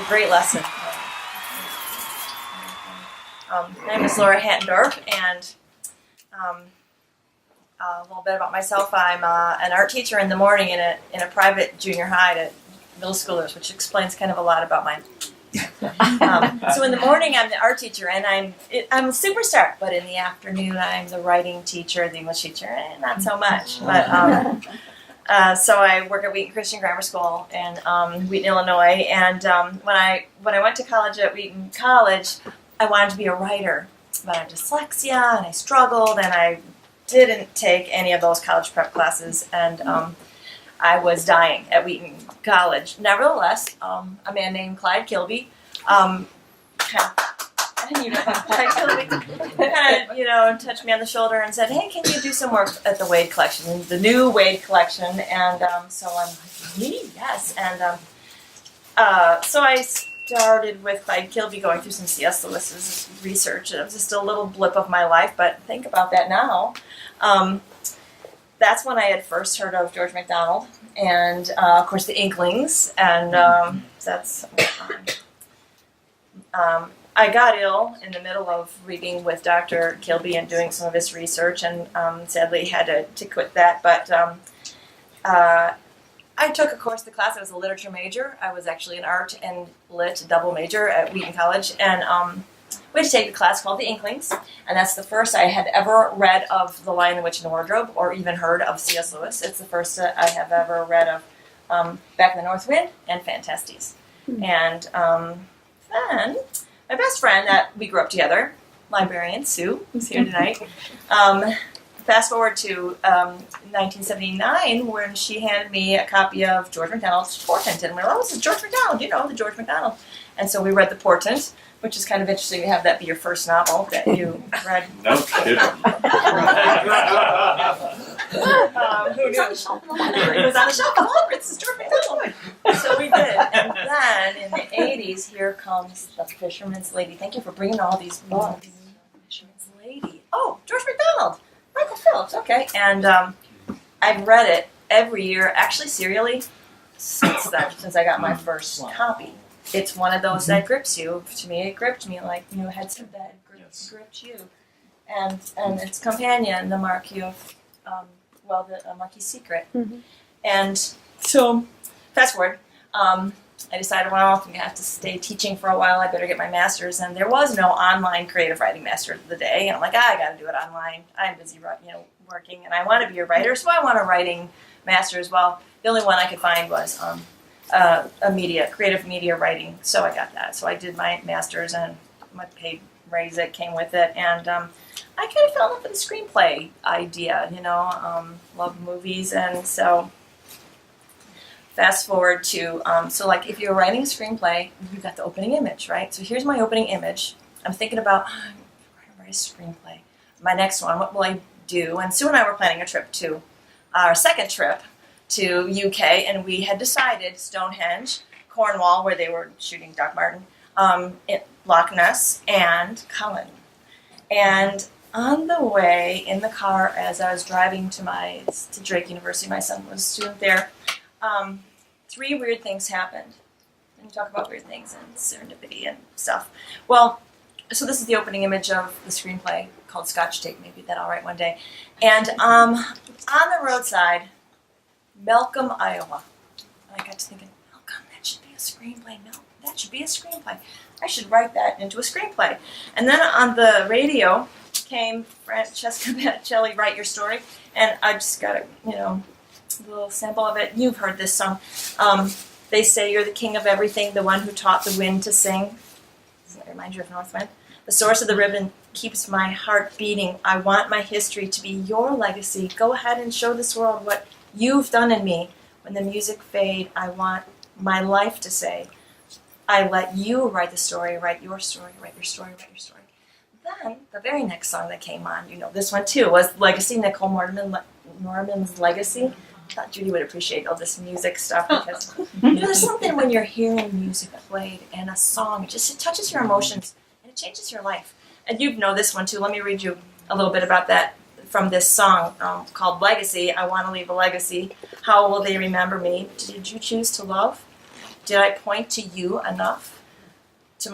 great lesson. My name is Laura Hattendorf, and a little bit about myself. I'm an art teacher in the morning in a private junior high to middle schoolers, which explains kind of a lot about mine. So in the morning, I'm the art teacher, and I'm a superstar. But in the afternoon, I'm the writing teacher, the English teacher, not so much. But so I work at Wheaton Christian Grammar School in Wheaton, Illinois. And when I went to college at Wheaton College, I wanted to be a writer, but I had dyslexia, and I struggled, and I didn't take any of those college prep classes, and I was dying at Wheaton College. Nevertheless, a man named Clyde Kilby, Clyde Kilby, touched me on the shoulder and said, "Hey, can you do some work at the Wade Collection, the new Wade Collection?" And so I'm like, "Me? Yes." And so I started with Clyde Kilby going through some C.S. Lewis's research. It was just a little blip of my life, but think about that now. That's when I had first heard of George MacDonald, and of course the Inklings, and I got ill in the middle of reading with Dr. Kilby and doing some of his research, and sadly had to quit that, but I took a course, the class. I was a literature major. I was actually an art and lit double major at Wheaton College, and we had to take a class called The Inklings, and that's the first I had ever read of The Lion, the Witch, and the Wardrobe, or even heard of C.S. Lewis. It's the first I have ever read of Back in the North Wind and Phantastes. And then my best friend that we grew up together, librarian Sue, who's here tonight, fast forward to 1979 when she handed me a copy of George MacDonald's Portent, and we were, "Oh, this is George MacDonald, the George MacDonald." And so we read the Portent, which is kind of interesting to have that be your first novel that you read. No kidding. Who knew? It was on the shelf. Oh, it's George MacDonald. So we did. And then in the 80s, here comes The Fisherman's Lady. Thank you for bringing all these books. Fisherman's Lady. Oh, George MacDonald. Michael Phillips. Okay. And I've read it every year, actually serially, since I got my first copy. It's one of those that grips you. To me, it gripped me like had some that gripped you. And its companion, the Marquis of, the Marquis' Secret. Mm-hmm. And so, fast forward, I decided, well, I'm going to have to stay teaching for a while. I better get my master's. And there was no online creative writing master of the day. And I'm like, I got to do it online. I'm busy, working, and I want to be a writer, so I want a writing master's. Well, the only one I could find was creative media writing. So I got that. So I did my master's, and my paid raise that came with it. And I kind of fell in love with the screenplay idea, love movies. And so fast forward to, if you're writing a screenplay, you've got the opening image, right? So here's my opening image. I'm thinking about, I'm going to write a screenplay. My next one, what will I do? And Sue and I were planning a trip to, our second trip to UK, and we had decided Stonehenge, Cornwall, where they were shooting Doc Martin, Loch Ness, and Cullen. And on the way in the car, as I was driving to Drake University, my son was a student there, 3 weird things happened. And talk about weird things and serendipity and stuff. Well, so this is the opening image of the screenplay called Scotch Tape. Maybe that I'll write one day. And on the roadside, Malcolm, Iowa. And I got to thinking, Malcolm, that should be a screenplay. No, that should be a screenplay. I should write that into a screenplay. And then on the radio came Francesca Baccelli, Write Your Story. And I just got a little sample of it. You've heard this song. They say you're the king of everything, the one who taught the wind to sing. Doesn't that remind you of Northwind? The source of the ribbon keeps my heart beating. I want my history to be your legacy. Go ahead and show this world what you've done in me. When the music fade, I want my life to say, I let you write the story, write your story, write your story, write your story. Then, the very next song that came on, this one too, was Legacy, Nicole Norman's Legacy. I thought Judy would appreciate all this music stuff, because there's something when you're hearing music played and a song, it touches your emotions, and it changes your life. And you know this one too. Let me read you a little bit about that from this song called Legacy. I want to leave a legacy. How will they remember me? Did you choose to love? did I point to you enough to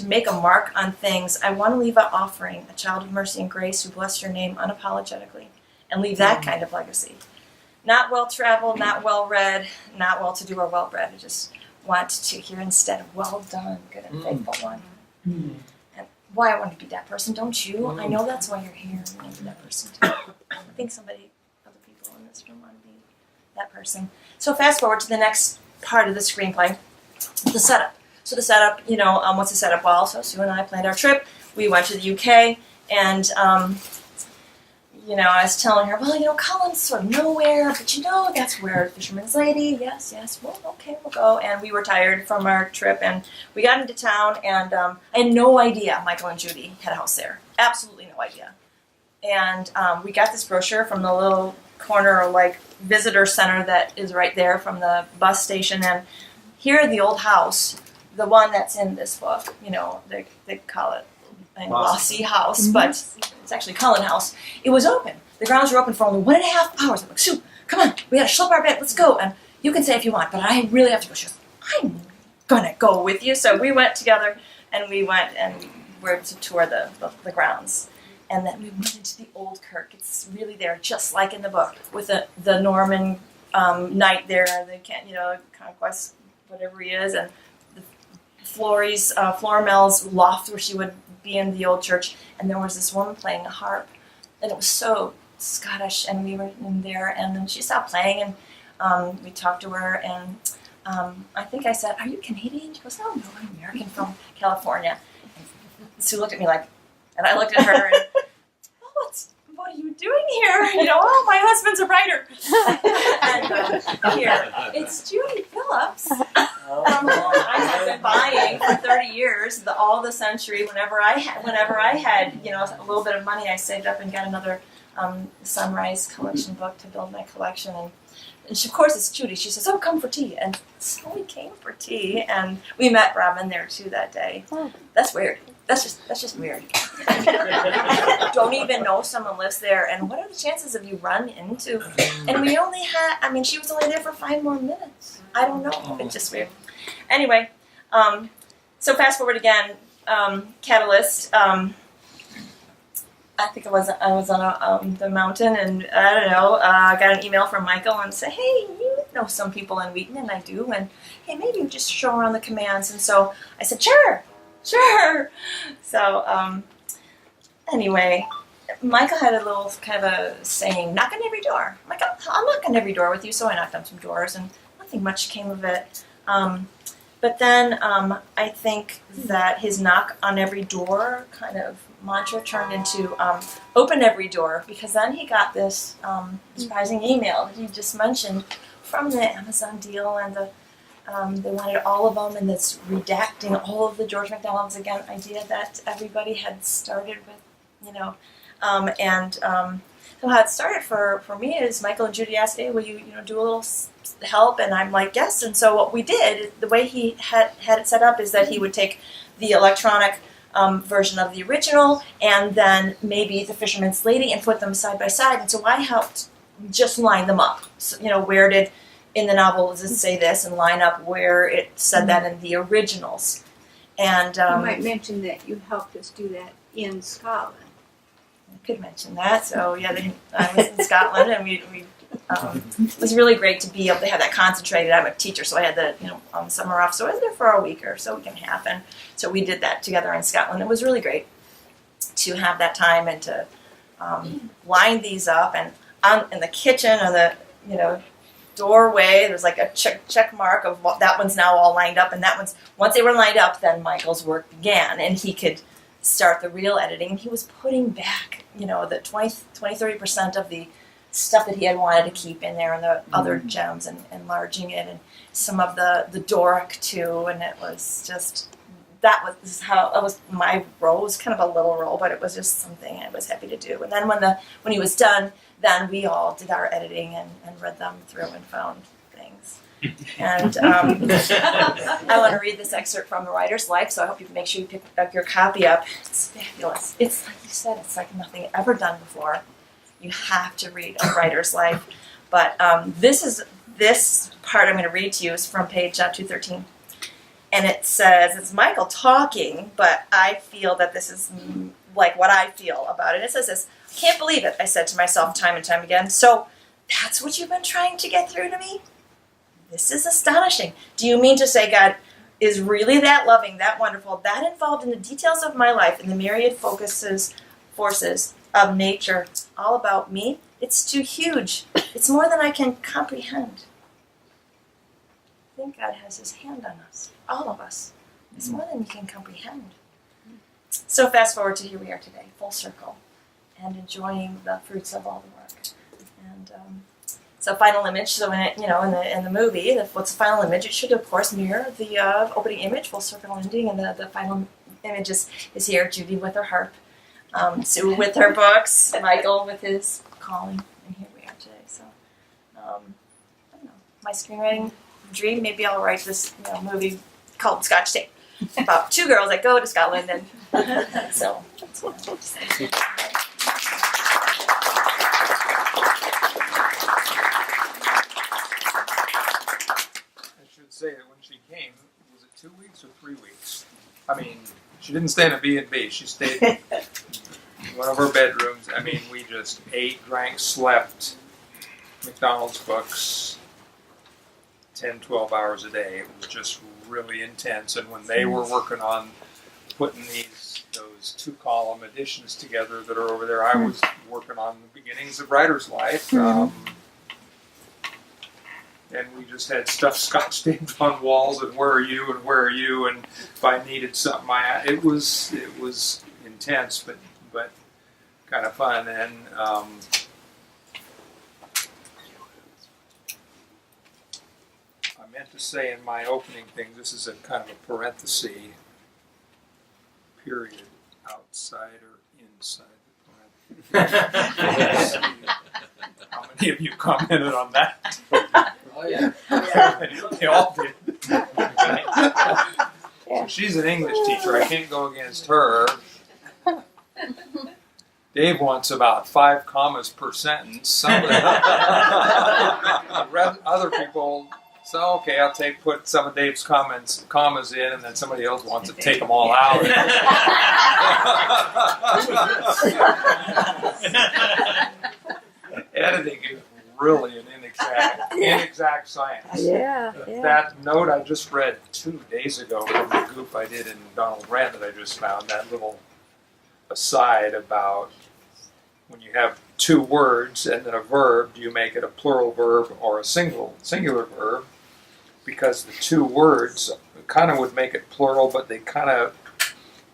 make a mark on things? I want to leave an offering, a child of mercy and grace who bless your name unapologetically, and leave that kind of legacy. Not well-traveled, not well-read, not well-to-do or well-bred. I just want to hear instead of well done, good and faithful one. And why I want to be that person, don't you? I know that's why you're here. You want to be that person too. I think other people in this room want to be that person. So fast forward to the next part of the screenplay, the setup. So the setup, what's the setup? Well, so Sue and I planned our trip. We went to the UK, and I was telling her, well, Cullen's sort of nowhere, but that's where Fisherman's Lady, yes, well, okay, we'll go. And we were tired from our trip, and we got into town, and I had no idea Michael and Judy had a house there. Absolutely no idea. And we got this brochure from the little corner, visitor center that is right there from the bus station, and here the old house, the one that's in this book, they call it a Lossy House, but it's actually Cullen House. It was open. The grounds were open for only 1.5 hours. I'm like, Sue, come on, we gotta schlep our bed, let's go. And you can say if you want, but I really have to go. She goes, I'm gonna go with you. So we went together, and we went and we were to tour the grounds. And then we went into the old kirk. It's really there, just like in the book, with the Norman knight there, the conquest, whatever he is, and Florimell's loft where she would be in the old church, and there was this woman playing a harp, and it was so Scottish, and we were in there, and then she stopped playing, and we talked to her, and I think I said, are you Canadian? She goes, oh no, I'm American from California. And Sue looked at me and I looked at her, and what are you doing here? Oh, my husband's a writer. And here, it's Judy Phillips. I have been buying for 30 years, all the Century. Whenever I had, a little bit of money, I saved up and got another Sunrise collection book to build my collection. And she, of course, it's Judy. She says, "Oh, come for tea." And so we came for tea, and we met Robin there too that day. That's weird. That's just weird. Don't even know someone lives there, and what are the chances of you run into? And we only had, she was only there for 5 more minutes. I don't know. It's just weird. Anyway, so fast forward again. Catalyst. I think I was on the mountain, and I don't know. I got an email from Michael and said, "Hey, you know some people in Wheaton," and I do. And hey, maybe you just show around the commands. And so I said, "Sure." So anyway, Michael had a little kind of a saying, "Knock on every door." I'm like, "I'll knock on every door with you." So I knocked on some doors, and nothing much came of it. But then I think that his knock on every door kind of mantra turned into open every door, because then he got this surprising email that he just mentioned from the Amazon deal, and they wanted all of them, and this redacting all of the George MacDonald's again idea that everybody had started with, so how it started for me is Michael and Judy asked, "Hey, will you do a little help?" And I'm like, "Yes." And so what we did, the way he had it set up, is that he would take the electronic version of the original, and then maybe the Fisherman's Lady, and put them side by side. And so I helped just line them up. So, where did in the novel does it say this, and line up where it said that in the originals. And you might mention that you helped us do that in Scotland. I could mention that. So yeah, I was in Scotland, and we it was really great to be able to have that concentrated. I'm a teacher, so I had the summer off, so I was there for a week or so, week and a half, and so we did that together in Scotland. It was really great to have that time and to line these up, and in the kitchen or the doorway, there was like a check mark of that one's now all lined up, and that one's, once they were lined up, then Michael's work began, and he could start the real editing. He was putting back the 20-30% of the stuff that he had wanted to keep in there, and the other gems, and enlarging it, and some of the Doric too, and it was just, that was my role. It was kind of a little role, but it was just something I was happy to do. And then when he was done, then we all did our editing and read them through and found things. And I want to read this excerpt from The Writer's Life, so I hope you can make sure you pick up your copy up. It's fabulous. It's like you said, it's like nothing ever done before. You have to read A Writer's Life. But this this part I'm going to read to you is from page 213. And it says, it's Michael talking, but I feel that this is like what I feel about it. It says this, can't believe it, I said to myself time and time again. So that's what you've been trying to get through to me? This is astonishing. Do you mean to say God is really that loving, that wonderful, that involved in the details of my life and the myriad forces of nature, all about me? It's too huge. It's more than I can comprehend. I think God has his hand on us, all of us. It's more than you can comprehend. So fast forward to here we are today, full circle, and enjoying the fruits of all the work. And so final image. So in it, in the movie, what's the final image? It should of course mirror the opening image, full circle ending, and the final image is here. Judy with her harp, Sue with her books, Michael with his calling, and here we are today. So I don't know, my screenwriting dream. Maybe I'll write this movie called Scotch Tape about two girls that go to Scotland, and so that's what I'm saying. Say that when she came, was it 2 weeks or 3 weeks? I mean, she didn't stay in a B&B. She stayed in one of her bedrooms. I mean, we just ate, drank, slept, MacDonald's books, 10, 12 hours a day. It was just really intense. And when they were working on putting those 2-column editions together that are over there, I was working on the beginnings of Writer's Life. And we just had stuff scotch taped on walls, and where are you, and where are you, and if I needed something, it was intense, but kind of fun. And I meant to say in my opening thing, this is a kind of a parenthesis, period, outside or inside the parenthesis. How many of you commented on that? Oh, yeah. They all did. So she's an English teacher. I can't go against her. Dave wants about 5 commas per sentence. Some of the other people, so okay, I'll put some of Dave's commas in, and then somebody else wants to take them all out. Editing is really an inexact science. Yeah. That note I just read 2 days ago from the goof I did in Donald Rand that I just found, that little aside about when you have 2 words and then a verb, do you make it a plural verb or a singular verb? Because the 2 words kind of would make it plural, but they kind of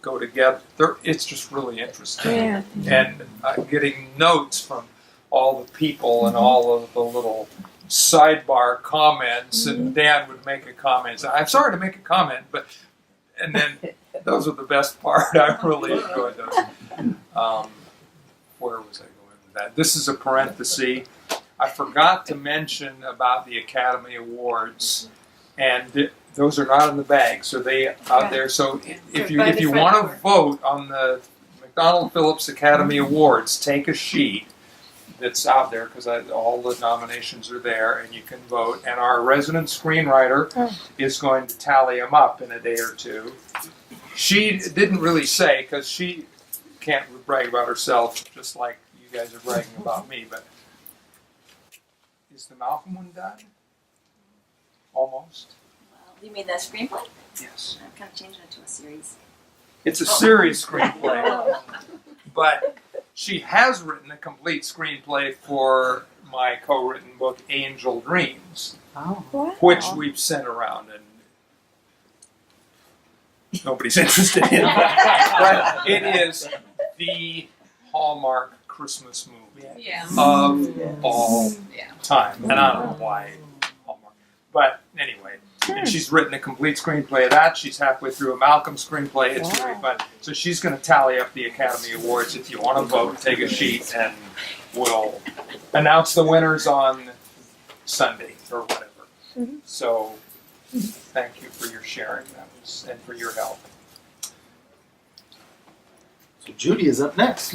go together. It's just really interesting. Yeah. And getting notes from all the people and all of the little sidebar comments, and Dan would make a comment. So, I'm sorry to make a comment, and then those are the best part. I really enjoyed those. Where was I going with that? This is a parenthesis. I forgot to mention about the Academy Awards, and those are not in the bag, so they out there. So if you want to vote on the MacDonald Phillips Academy Awards, take a sheet that's out there, because all the nominations are there, and you can vote. And our resident screenwriter is going to tally them up in a day or two. She didn't really say, because she can't brag about herself, just like you guys are bragging about me, but is the Malcolm one done? Almost? Well, you mean that screenplay? Yes. I'm kind of changing it to a series. It's a series screenplay, but she has written a complete screenplay for my co-written book, Angel Dreams, which we've sent around, and nobody's interested in that. But it is the Hallmark Christmas movie of all time. And I don't know why Hallmark. But anyway, and she's written a complete screenplay of that. She's halfway through a Malcolm screenplay. It's really fun. So she's going to tally up the Academy Awards. If you want to vote, take a sheet, and we'll announce the winners on Sunday or whatever. So thank you for your sharing and for your help. So Judy is up next.